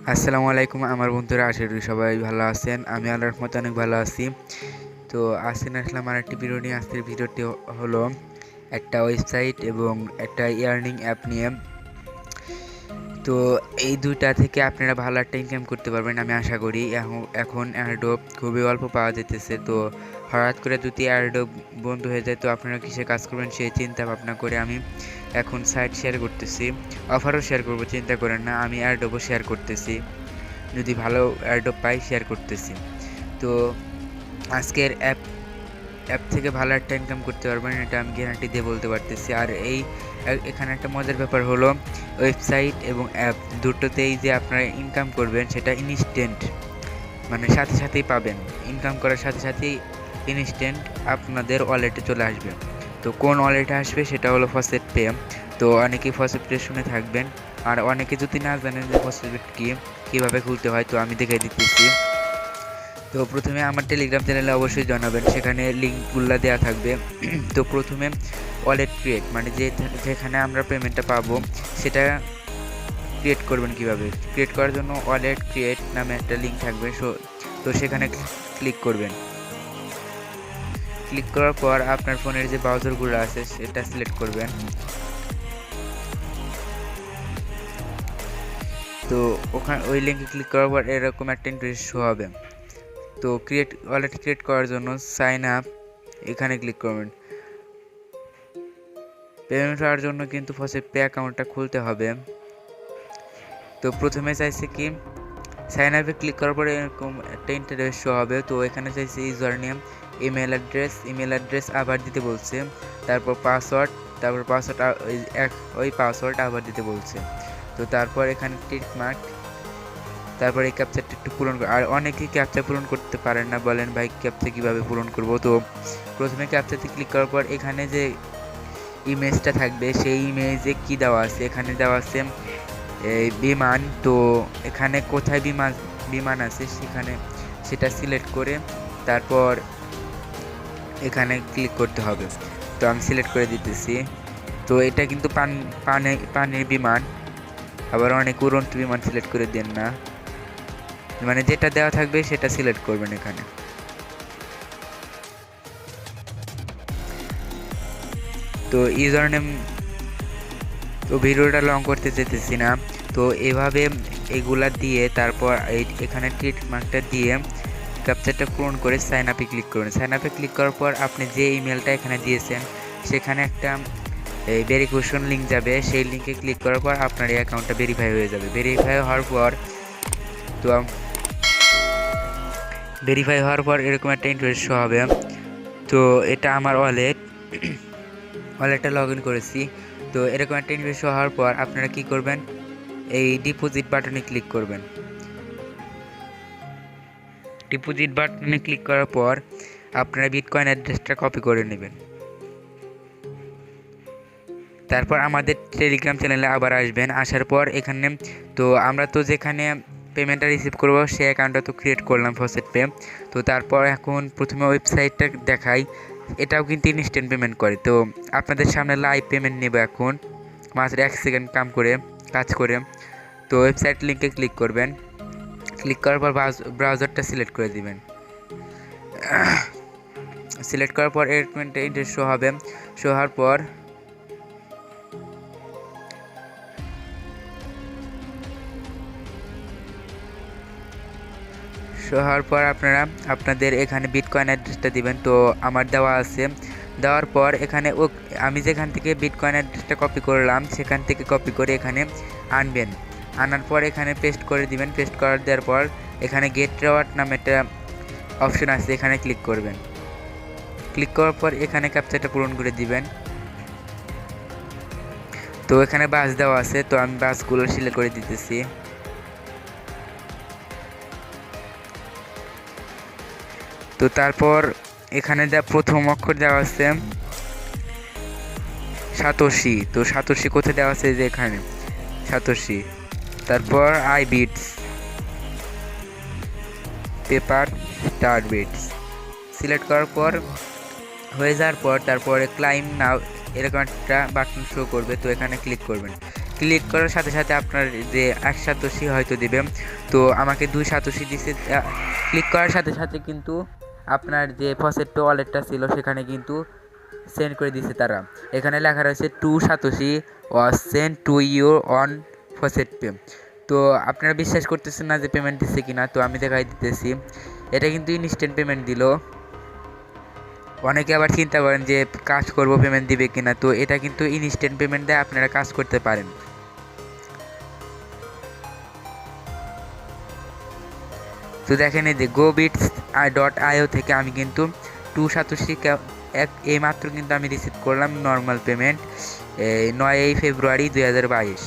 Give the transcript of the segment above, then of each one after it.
আসসালামু আলাইকুম আমার বন্ধুরা, আশা করি সবাই ভালো আছেন। আমি আল্লাহর রহমতে অনেক ভালো আছি। তো আজকে আসলাম আর একটি ভিডিও নিয়ে। আজকের ভিডিওটি হলো একটা ওয়েবসাইট এবং একটা ইয়ার্নিং অ্যাপ নিয়ে। তো এই দুইটা থেকে আপনারা ভালো একটা ইনকাম করতে পারবেন আমি আশা করি। এখন এয়ারড্রপ খুবই অল্প পাওয়া যেতেছে। তো হঠাৎ করে যদি এয়ারড্রপ বন্ধ হয়ে যায় তো আপনারা কিসে কাজ করবেন সেই চিন্তা ভাবনা করে আমি এখন সাইট শেয়ার করতেছি, অফারও শেয়ার করবো। চিন্তা করেন না, আমি এয়ারড্রপও শেয়ার করতেছি, যদি ভালো এয়ারড্রপ পাই শেয়ার করতেছি। তো আজকের অ্যাপ থেকে ভালো একটা ইনকাম করতে পারবেন, এটা আমি গ্যারান্টি দিয়ে বলতে পারতেছি। আর এখানে একটা মজার ব্যাপার হলো, ওয়েবসাইট এবং অ্যাপ দুটোতেই যে আপনারা ইনকাম করবেন সেটা ইনস্ট্যান্ট, মানে সাথে সাথেই পাবেন। ইনকাম করার সাথে সাথেই ইনস্ট্যান্ট আপনাদের ওয়ালেটে চলে আসবে। তো কোন ওয়ালেটে আসবে সেটা হলো ফসেট পে। তো অনেকেই ফসেট পে শুনে থাকবেন, আর অনেকে যদি না জানেন যে ফসেট পে কীভাবে খুলতে হয় তো আমি দেখিয়ে দিতেছি। তো প্রথমে আমার টেলিগ্রাম চ্যানেলে অবশ্যই জানাবেন, সেখানে লিঙ্কগুলো দেওয়া থাকবে। তো প্রথমে ওয়ালেট ক্রিয়েট, মানে যেখানে আমরা পেমেন্টটা পাবো সেটা ক্রিয়েট করবেন। কিভাবে ক্রিয়েট করার জন্য ওয়ালেট ক্রিয়েট নামে একটা লিঙ্ক থাকবে। তো সেখানে ক্লিক করবেন। ক্লিক করার পর আপনার ফোনের যে ব্রাউজারগুলো আছে সেটা সিলেক্ট করবেন। তো ওখানে ওই লিঙ্কে ক্লিক করার পর এরকম একটা ইন্টারফেস শো হবে। তো ওয়ালেট ক্রিয়েট করার জন্য সাইন আপ এখানে ক্লিক করবেন। পেমেন্ট হওয়ার জন্য কিন্তু ফসেট পে অ্যাকাউন্টটা খুলতে হবে। তো প্রথমে চাইছে কি সাইন আপে ক্লিক করার পরে এরকম একটা ইন্টারফেস শো হবে। তো এখানে চাইছে ইউজার নেম, ইমেল অ্যাড্রেস আবার দিতে বলছে, তারপর পাসওয়ার্ড, ওই পাসওয়ার্ড আবার দিতে বলছে। তো তারপর এখানে টিক মার্ক, তারপর এই ক্যাপচারটা একটু পূরণ করে। আর অনেকেই ক্যাপচা পূরণ করতে পারেন না, বলেন ভাই ক্যাপচা কীভাবে পূরণ করব। তো প্রথমে ক্যাপচাতে ক্লিক করার পর এখানে যে ইমেজটা থাকবে সেই ইমেজে কি দেওয়া আছে, এখানে দেওয়া আছে বিমান। তো এখানে কোথায় বিমান আছে সেটা সিলেক্ট করে তারপর এখানে ক্লিক করতে হবে। তো আমি সিলেক্ট করে দিতেছি। তো এটা কিন্তু পানির বিমান, আবার অনেক উড়ন্ত বিমান সিলেক্ট করে দেন না, মানে যেটা দেওয়া থাকবে সেটা সিলেক্ট করবেন এখানে। তো ইউজার নেম, তো ভিডিওটা লং করতে যেতেছি না। তো এভাবে এগুলা দিয়ে তারপর এখানে টিক মার্কটা দিয়ে ক্যাপচারটা পূরণ করে সাইন আপে ক্লিক করবেন। সাইন আপে ক্লিক করার পর আপনি যে ইমেলটা এখানে দিয়েছেন সেখানে একটা ভেরিফিকেশন লিঙ্ক যাবে। সেই লিঙ্কে ক্লিক করার পর আপনার এই অ্যাকাউন্টটা ভেরিফাই হয়ে যাবে। ভেরিফাই হওয়ার পর এরকম একটা ইন্টারফেস শো হবে। তো এটা আমার ওয়ালেটটা লগ ইন করেছি। তো এরকম একটা ইন্টারফেস শো হওয়ার পর আপনারা কি করবেন, এই ডিপোজিট বাটনে ক্লিক করবেন। ডিপোজিট বাটনে ক্লিক করার পর আপনারা বিটকয়েন অ্যাড্রেসটা কপি করে নেবেন। তারপর আমাদের টেলিগ্রাম চ্যানেলে আবার আসবেন। আসার পর এখানে তো আমরা তো যেখানে পেমেন্টটা রিসিভ করব সেই অ্যাকাউন্টটা তো ক্রিয়েট করলাম ফসেট পে। তো তারপর এখন প্রথমে ওয়েবসাইটটা দেখাই, এটাও কিন্তু ইনস্ট্যান্ট পেমেন্ট করে। তো আপনাদের সামনে লাইভ পেমেন্ট নেব এখন, মাত্র 1 সেকেন্ড কাজ করে। তো ওয়েবসাইট লিঙ্কে ক্লিক করবেন। ক্লিক করার পর ব্রাউজারটা সিলেক্ট করে দিবেন। সিলেক্ট করার পর এর শো হবে। শো হওয়ার পর আপনারা আপনাদের এখানে বিটকয়েন অ্যাড্রেসটা দিবেন। তো আমার দেওয়া আছে। দেওয়ার পর এখানে আমি যেখান থেকে বিটকয়েন অ্যাড্রেসটা কপি করলাম সেখান থেকে কপি করে এখানে আনবেন। আনার পর এখানে পেস্ট করে দিবেন। পেস্ট দেওয়ার পর এখানে গেট রিওয়ার্ড নামে একটা অপশন আছে, এখানে ক্লিক করবেন। ক্লিক করার পর এখানে ক্যাপচারটা পূরণ করে দিবেন। তো এখানে বাস দেওয়া আছে, তো আমি বাসগুলো সিলেক্ট করে দিতেছি। তো তারপর এখানে প্রথম অক্ষর দেওয়া আছে সাতোশি। তো সাতোশি কোথায় দেওয়া আছে, যে এখানে সাতোশি। তারপর I bits, paper star bits select করার পর হয়ে যাওয়ার পর তারপরে ক্লাইম নাও এরকম একটা বাটন শো করবে। তো এখানে ক্লিক করবেন। ক্লিক করার সাথে সাথে আপনার যে 1 সাতোশি হয়তো দেবে। তো আমাকে 2 সাতোশি দিছে। ক্লিক করার সাথে সাথে কিন্তু আপনার যে ফসেট পে ওয়ালেটটা ছিল সেখানে কিন্তু সেন্ড করে দিছে তারা। এখানে লেখা রয়েছে 2 Satoshi was send to you on FaucetPay. তো আপনারা বিশ্বাস করতেছেন না যে পেমেন্ট দিচ্ছে কিনা, তো আমি দেখাই দিতেছি। এটা কিন্তু ইনস্ট্যান্ট পেমেন্ট দিল। অনেকে আবার চিন্তা করেন যে কাজ করব পেমেন্ট দিবে কিনা, তো এটা কিন্তু ইনস্ট্যান্ট পেমেন্ট দেয়, আপনারা কাজ করতে পারেন। তো দেখেন এই যে GoBits.io থেকে আমি কিন্তু 2 সাতোশি এই মাত্র কিন্তু আমি রিসিভ করলাম নর্মাল পেমেন্ট 9 ফেব্রুয়ারি 2022।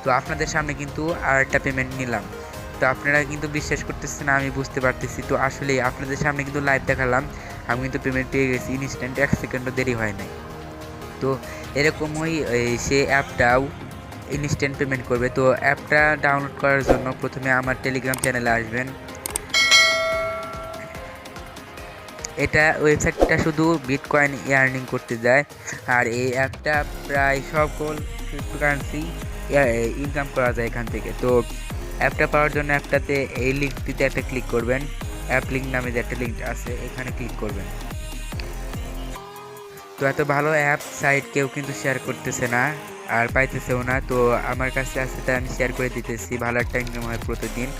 তো আপনাদের সামনে কিন্তু আর একটা পেমেন্ট নিলাম। তো আপনারা কিন্তু বিশ্বাস করতেছেন না, আমি বুঝতে পারতেছি। তো আসলে আপনাদের সামনে কিন্তু লাইভ দেখালাম, আমি কিন্তু পেমেন্ট পেয়ে গেছি ইনস্ট্যান্ট, 1 সেকেন্ডও দেরি হয় নাই। তো এরকমই সে অ্যাপটাও ইনস্ট্যান্ট পেমেন্ট করবে। তো অ্যাপটা ডাউনলোড করার জন্য প্রথমে আমার টেলিগ্রাম চ্যানেলে আসবেন। এটা ওয়েবসাইটটা শুধু বিটকয়েন আর্নিং করতে যায়, আর এই অ্যাপটা প্রায় সকল ক্রিপ্টোকারেন্সি ইনকাম করা যায় এখান থেকে। তো অ্যাপটা পাওয়ার জন্য অ্যাপটাতে এই লিঙ্কটিতে একটা ক্লিক করবেন, অ্যাপ লিঙ্ক নামে যে একটা লিঙ্ক আছে এখানে ক্লিক করবেন। তো এত ভালো অ্যাপ সাইট কেউ কিন্তু শেয়ার করতেছে না আর পাইতেছেও না। তো আমার কাছে আছে তাই আমি শেয়ার করে দিতেছি, ভালো একটা ইনকাম হয় প্রতিদিন।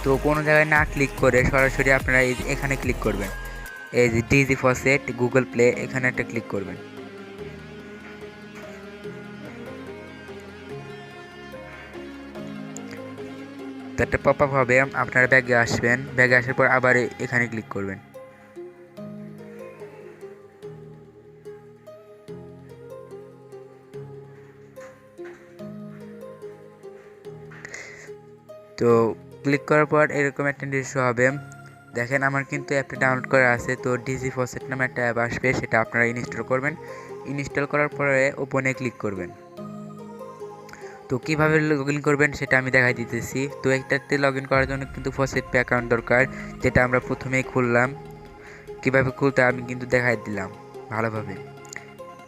তো কোনো জায়গায় না ক্লিক করে সরাসরি আপনারা এখানে ক্লিক করবেন, এই যে ডিজি ফসেট গুগল প্লে, এখানে একটা ক্লিক করবেন। তো একটা পপ আপ হবে, আপনারা ব্যাগে আসবেন, ব্যাগে আসার পর আবার এখানে ক্লিক করবেন। তো ক্লিক করার পর এরকম একটা দৃশ্য হবে। দেখেন আমার কিন্তু অ্যাপটা ডাউনলোড করা আছে। তো ডিজি ফসেট নামে একটা অ্যাপ আসবে, সেটা আপনারা ইনস্টল করবেন। ইনস্টল করার পরে ওপেনে ক্লিক করবেন। তো কীভাবে লগ ইন করবেন সেটা আমি দেখাই দিতেছি। তো একটাতে লগ ইন করার জন্য কিন্তু ফসেট পে অ্যাকাউন্ট দরকার, যেটা আমরা প্রথমেই খুললাম। কীভাবে খুলতে আমি কিন্তু দেখাই দিলাম ভালোভাবে।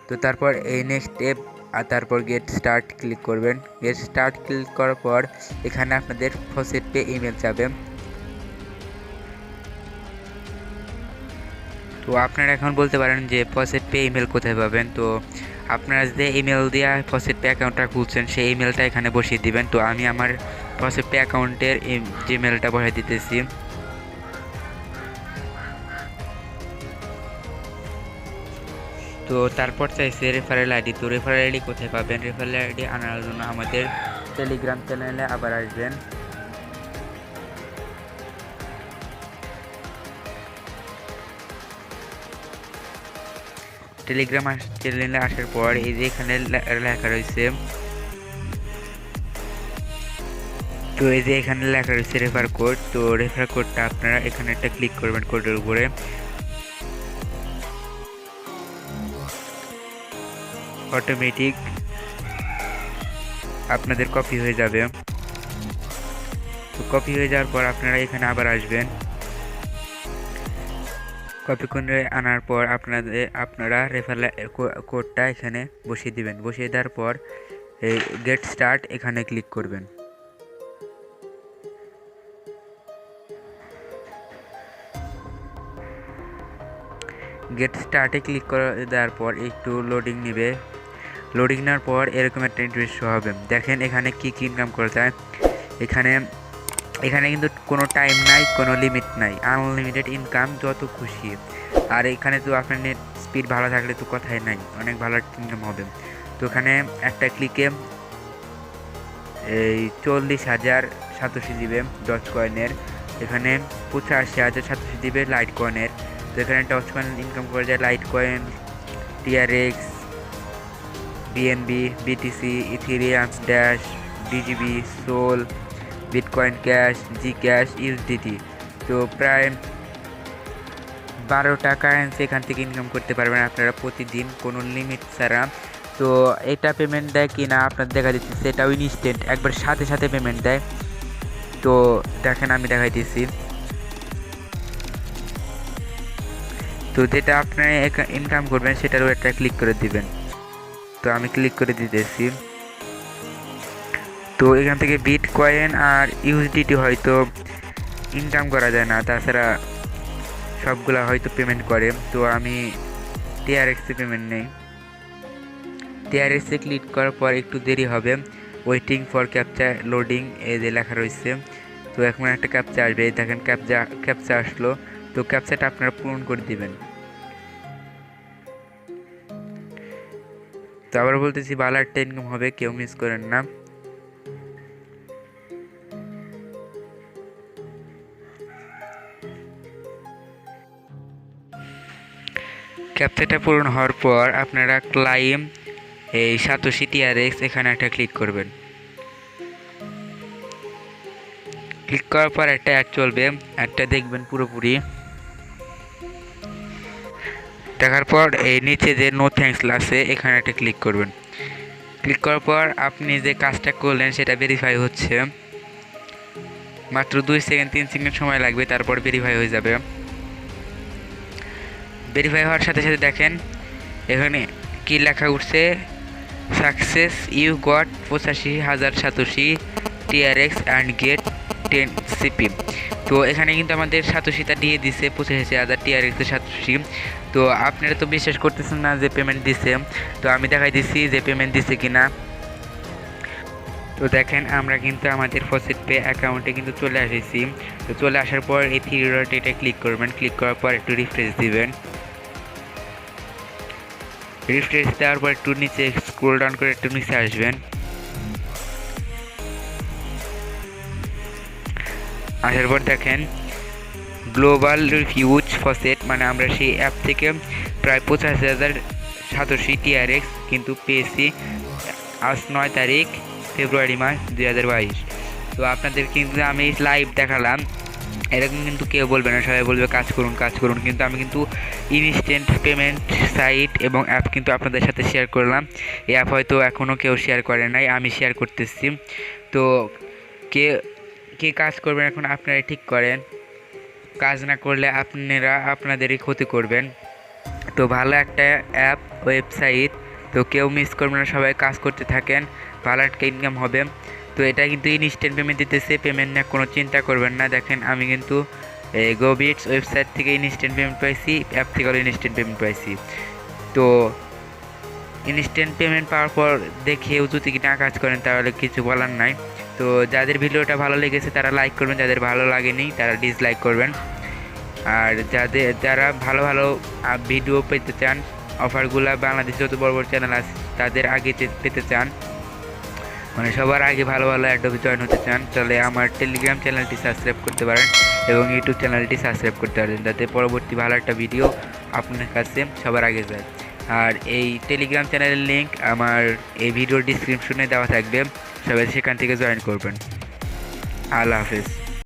তো তারপর এই নেক্সট স্টেপ, আর তারপর গেট স্টার্ট ক্লিক করবেন। গেট স্টার্ট ক্লিক করার পর এখানে আপনাদের ফসেট পে ইমেল যাবে। তো আপনারা এখন বলতে পারেন যে ফসেট পে ইমেল কোথায় পাবেন। তো আপনারা যে ইমেল দিয়ে ফসেট পে অ্যাকাউন্টটা খুলছেন সেই ইমেলটা এখানে বসিয়ে দিবেন। তো আমি আমার ফসেট পে অ্যাকাউন্টের জিমেলটা বসাই দিতেছি। তো তারপর চাইছে রেফারেল আইডি। তো রেফারেল আইডি কোথায় পাবেন? রেফারেল আইডি আনার জন্য আমাদের টেলিগ্রাম চ্যানেলে আবার আসবেন। টেলিগ্রাম চ্যানেলে আসার পর এই যে এখানে লেখা রয়েছে, তো এই যে এখানে লেখা রয়েছে রেফার কোড। তো রেফার কোডটা আপনারা এখানে একটা ক্লিক করবেন কোডের উপরে। অটোমেটিক আপনাদের কপি হয়ে যাবে। তো কপি হয়ে যাওয়ার পর আপনারা এখানে আবার আসবেন। কপি করে আনার পর আপনারা রেফারেল কোডটা এখানে বসিয়ে দিবেন। বসিয়ে দেওয়ার পর এই গেট স্টার্ট এখানে ক্লিক করবেন। গেট স্টার্টে ক্লিক করে দেওয়ার পর একটু লোডিং নেবে। লোডিং নেওয়ার পর এরকম একটা ইন্টারফেস হবে। দেখেন এখানে কি কি ইনকাম করা যায়। এখানে কিন্তু কোনো টাইম নাই, কোনো লিমিট নাই, আনলিমিটেড ইনকাম যত খুশি। আর এখানে তো আপনার নেট স্পিড ভালো থাকলে তো কথাই নাই, অনেক ভালো ইনকাম হবে। তো এখানে একটা ক্লিকে এই 40,000 সাতোশি দিবে ডচ কয়েনের, এখানে 85,000 সাতোশি দিবে লাইট কয়েনের। তো এখানে ডচ কয়েন ইনকাম করা যায় Litecoin, TRX, BNB, BTC, Ethereum, Dash, DGB, SOL, Bitcoin Cash, G cash, USDT. তো প্রায় 12টা কারেন্সি এখান থেকে ইনকাম করতে পারবেন আপনারা প্রতিদিন কোনো লিমিট ছাড়া। তো এটা পেমেন্ট দেয় কি না আপনার দেখা দিচ্ছে, সেটাও ইনস্ট্যান্ট একবার সাথে সাথে পেমেন্ট দেয়। তো দেখেন আমি দেখাই দিচ্ছি। তো যেটা আপনারা ইনকাম করবেন সেটারও একটা ক্লিক করে দিবেন। তো আমি ক্লিক করে দিতেছি। তো এখান থেকে বিটকয়েন আর ইউএসডিটি হয়তো ইনকাম করা যায় না, তাছাড়া সবগুলা হয়তো পেমেন্ট করে। তো আমি টিআরএক্সে পেমেন্ট নেই। টিআরএক্সে ক্লিক করার পর একটু দেরি হবে, ওয়েটিং ফর ক্যাপচা লোডিং এই যে লেখা রয়েছে। তো এখন একটা ক্যাপচা আসবে, দেখেন ক্যাপচা আসলো। তো ক্যাপচাটা আপনারা পূরণ করে দিবেন। তো আবার বলতেছি, ভালো একটা ইনকাম হবে, কেউ মিস করেন না। ক্যাপচাটা পূরণ হওয়ার পর আপনারা ক্লাইম এই সাতোশি টিআরএক্স এখানে একটা ক্লিক করবেন। ক্লিক করার পর একটা অ্যাড চলবে, অ্যাডটা দেখবেন পুরোপুরি। দেখার পর এই নিচে যে নো থ্যাঙ্কস আছে এখানে একটা ক্লিক করবেন। ক্লিক করার পর আপনি যে কাজটা করলেন সেটা ভেরিফাই হচ্ছে, মাত্র 2 সেকেন্ড 3 সেকেন্ড সময় লাগবে, তারপর ভেরিফাই হয়ে যাবে। ভেরিফাই হওয়ার সাথে সাথে দেখেন এখানে কি লেখা উঠছে, success you got 85,000 Satoshi TRX and get 10 CP. তো এখানে কিন্তু আমাদের সাতোশিটা দিয়ে দিছে 85,000 টিআরএক্সের সাতোশি। তো আপনারা তো বিশ্বাস করতেছেন না যে পেমেন্ট দিছে, তো আমি দেখাই দিচ্ছি যে পেমেন্ট দিছে কিনা। তো দেখেন আমরা কিন্তু আমাদের ফসেট পে অ্যাকাউন্টে কিন্তু চলে এসেছি। তো চলে আসার পর এই 3 ডট এটা ক্লিক করবেন। ক্লিক করার পর একটু রিফ্রেশ দিবেন। রিফ্রেশ দেওয়ার পর একটু নিচে স্ক্রল ডাউন করে একটু নিচে আসবেন। আসার পর দেখেন গ্লোবাল রিফিউজ ফসেট, মানে আমরা সেই অ্যাপ থেকে প্রায় 85,000 সাতোশি টিআরএক্স কিন্তু পেয়েছি আজ 9 তারিখ ফেব্রুয়ারি মাস 2022। তো আপনাদের কিন্তু আমি লাইভ দেখালাম, এরকম কিন্তু কেউ বলবে না, সবাই বলবে কাজ করুন কাজ করুন, কিন্তু আমি কিন্তু ইনস্ট্যান্ট পেমেন্ট সাইট এবং অ্যাপ কিন্তু আপনাদের সাথে শেয়ার করলাম। এই অ্যাপ হয়তো এখনও কেউ শেয়ার করে নাই, আমি শেয়ার করতেছি। তো কে কে কাজ করবেন এখন আপনারা ঠিক করেন, কাজ না করলে আপনারা আপনাদেরই ক্ষতি করবেন। তো ভালো একটা অ্যাপ ওয়েবসাইট, তো কেউ মিস করবেন না, সবাই কাজ করতে থাকেন, ভালো একটা ইনকাম হবে। তো এটা কিন্তু ইনস্ট্যান্ট পেমেন্ট দিতেছে, পেমেন্ট নিয়ে কোনো চিন্তা করবেন না। দেখেন আমি কিন্তু গোবিটস ওয়েবসাইট থেকে ইনস্ট্যান্ট পেমেন্ট পাইছি, অ্যাপ থেকেও ইনস্ট্যান্ট পেমেন্ট পাইছি। তো ইনস্ট্যান্ট পেমেন্ট পাওয়ার পর দেখেও যদি না কাজ করেন তাহলে কিছু বলার নাই। তো যাদের ভিডিওটা ভালো লেগেছে তারা লাইক করবেন, যাদের ভালো লাগেনি তারা ডিসলাইক করবেন। আর যারা ভালো ভালো ভিডিও পেতে চান, অফারগুলো বাংলাদেশে যত বড় বড় চ্যানেল আছে তাদের আগে পেতে চান, মানে সবার আগে ভালো ভালো অ্যাড্রপে জয়েন হতে চান, তাহলে আমার টেলিগ্রাম চ্যানেলটি সাবস্ক্রাইব করতে পারেন এবং ইউটিউব চ্যানেলটি সাবস্ক্রাইব করতে পারেন, যাতে পরবর্তী ভালো একটা ভিডিও আপনার কাছে সবার আগে যায়। আর এই টেলিগ্রাম চ্যানেলের লিঙ্ক আমার এই ভিডিওর ডিসক্রিপশনে দেওয়া থাকবে, সবাই সেখান থেকে জয়েন করবেন। আল্লাহ হাফেজ।